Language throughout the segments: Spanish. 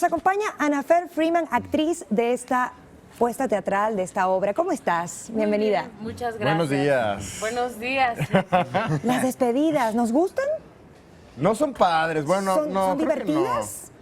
Nos acompaña Ana Fer Freeman, actriz de esta puesta teatral, de esta obra. ¿Cómo estás? Bienvenida. Muy bien, muchas gracias. Buenos días. Buenos días. Las despedidas, ¿nos gustan? No son padres, bueno, ¿Son creo que divertidas?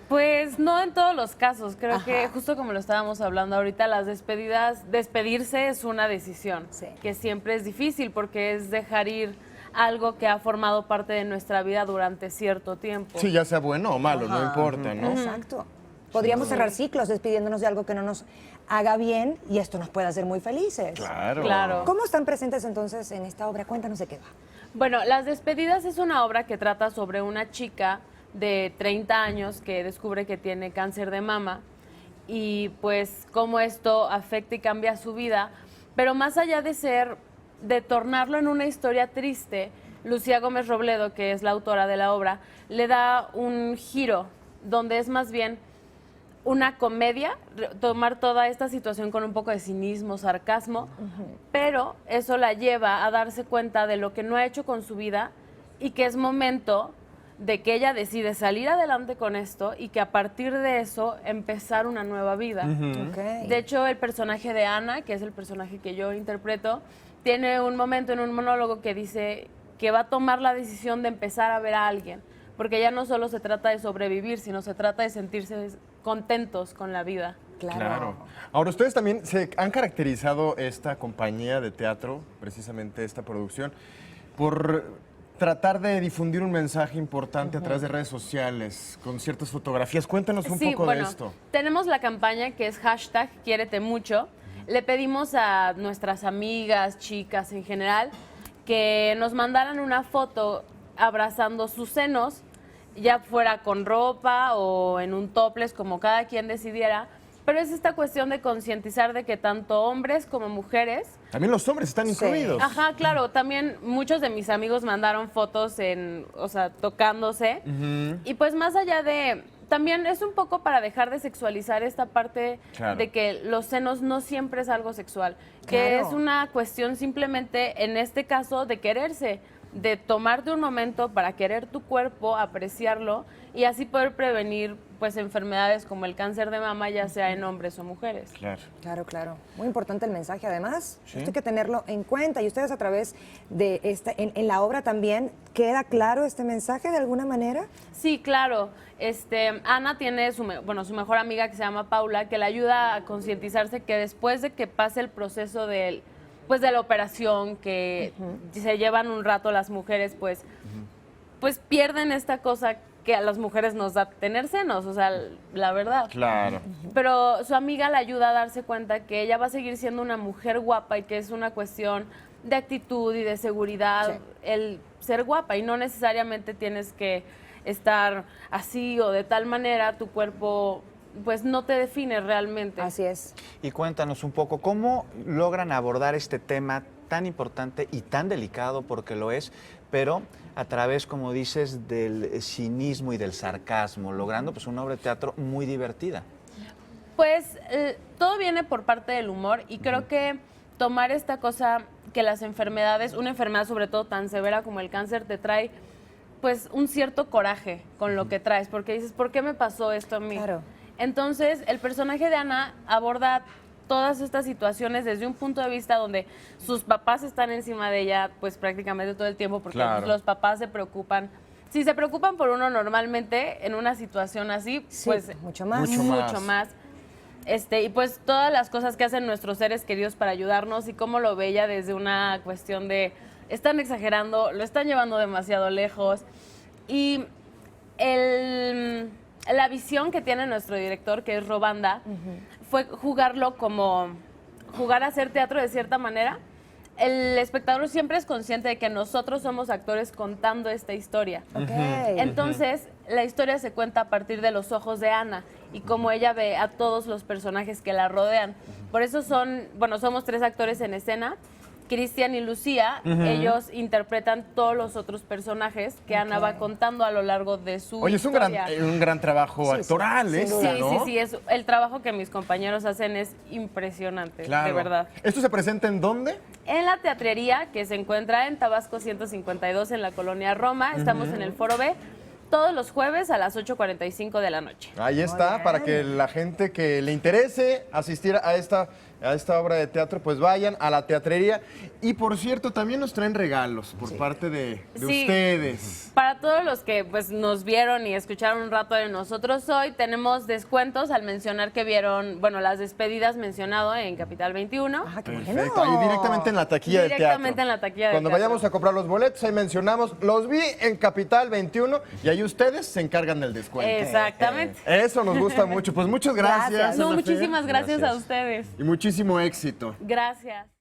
Pues no en todos los casos. Creo que justo como lo estábamos hablando ahorita, las despedidas, despedirse es una decisión que siempre es difícil porque es dejar ir algo que ha formado parte de nuestra vida durante cierto tiempo. Sí, ya sea bueno o malo, no importa, ¿no? Exacto. Podríamos cerrar ciclos despidiéndonos de algo que no nos haga bien y esto nos puede hacer muy felices. Claro. Claro. ¿Cómo están presentes entonces en esta obra? Cuéntanos de qué va. Bueno, Las Despedidas es una obra que trata sobre una chica de 30 años que descubre que tiene cáncer de mama y pues cómo esto afecta y cambia su vida, pero más allá de tornarlo en una historia triste, Lucía Gómez Robledo, que es la autora de la obra, le da un giro donde es más bien una comedia, tomar toda esta situación con un poco de cinismo, sarcasmo, pero eso la lleva a darse cuenta de lo que no ha hecho con su vida y que es momento de que ella decide salir adelante con esto y que a partir de eso empezar una nueva vida. Okay. De hecho, el personaje de Ana, que es el personaje que yo interpreto, tiene un momento en un monólogo que dice que va a tomar la decisión de empezar a ver a alguien, porque ya no solo se trata de sobrevivir, sino se trata de sentirse contentos con la vida. Claro. Ahora, ustedes también se han caracterizado esta compañía de teatro, precisamente esta producción, por tratar de difundir un mensaje importante a través de redes sociales, con ciertas fotografías. Cuéntanos un poco de esto. Tenemos la campaña que es #Quiérete-mucho. Le pedimos a nuestras amigas, chicas en general, que nos mandaran una foto abrazando sus senos, ya fuera con ropa o en un topless, como cada quien decidiera. Pero es esta cuestión de concientizar de que tanto hombres como mujeres... También los hombres están incluidos. Ajá, claro. También muchos de mis amigos mandaron fotos tocándose. Y pues más allá de... También es un poco para dejar de sexualizar esta parte de que los senos no siempre es algo sexual. Que es una cuestión simplemente, en este caso, de quererse, de tomarte un momento para querer tu cuerpo, apreciarlo y así poder prevenir pues enfermedades como el cáncer de mama, ya sea en hombres o mujeres. Claro. Muy importante el mensaje, además. Esto hay que tenerlo en cuenta. Y ustedes a través de en la obra también, ¿queda claro este mensaje de alguna manera? Sí, claro. Ana tiene su mejor amiga que se llama Paula, que le ayuda a concientizarse que después de que pase el proceso de la operación, que se llevan un rato las mujeres, pues pierden esta cosa que a las mujeres nos da tener senos, o sea, la verdad. Claro. Pero su amiga le ayuda a darse cuenta que ella va a seguir siendo una mujer guapa y que es una cuestión de actitud y de seguridad el ser guapa y no necesariamente tienes que estar así o de tal manera, tu cuerpo pues no te define realmente. Así es. Y cuéntanos un poco, ¿cómo logran abordar este tema tan importante y tan delicado, porque lo es, pero a través, como dices, del cinismo y del sarcasmo, logrando pues una obra de teatro muy divertida? Pues todo viene por parte del humor y creo que tomar esta cosa que las enfermedades, una enfermedad sobre todo tan severa como el cáncer, te trae pues un cierto coraje con lo que traes, porque dices, ¿por qué me pasó esto a mí? Claro. Entonces, el personaje de Ana aborda todas estas situaciones desde un punto de vista donde sus papás están encima de ella pues prácticamente todo el tiempo porque pues, los papás se preocupan. Si se preocupan por uno normalmente en una situación así, pues mucho más. Mucho más. Y pues todas las cosas que hacen nuestros seres queridos para ayudarnos y cómo lo ve ella desde una cuestión de están exagerando, lo están llevando demasiado lejos. Y la visión que tiene nuestro director, que es Robanda, fue jugar a hacer teatro de cierta manera. El espectador siempre es consciente de que nosotros somos actores contando esta historia. Entonces, la historia se cuenta a partir de los ojos de Ana y cómo ella ve a todos los personajes que la rodean. Por eso somos 3 actores en escena. Cristian y Lucía, ellos interpretan todos los otros personajes que Ana va contando a lo largo de su historia. Es un gran trabajo actoral, ¿no? Sí, el trabajo que mis compañeros hacen es impresionante, de verdad. ¿Esto se presenta en dónde? En la teatrería, que se encuentra en Tabasco 152, en la colonia Roma. Estamos en el Foro B. todos los jueves a las 8:45 de la noche. Ahí está, para que la gente que le interese asistir a esta obra de teatro, pues vayan a la teatrería. Y por cierto, también nos traen regalos por parte de Sí. ustedes. Para todos los que pues nos vieron y escucharon un rato de nosotros hoy, tenemos descuentos al mencionar que vieron, bueno, las despedidas mencionado en Capital 21. Ah, qué Perfecto, bueno. ahí directamente en la taquilla de teatro. Directamente en la taquilla de Cuando teatro. vayamos a comprar los boletos, ahí mencionamos, los vi en Capital 21 y ahí ustedes se encargan del descuento. Exactamente. Eso nos gusta mucho. Pues muchas gracias. Gracias. No, Ana Fer. muchísimas gracias a ustedes. Y muchísimo éxito. Gracias.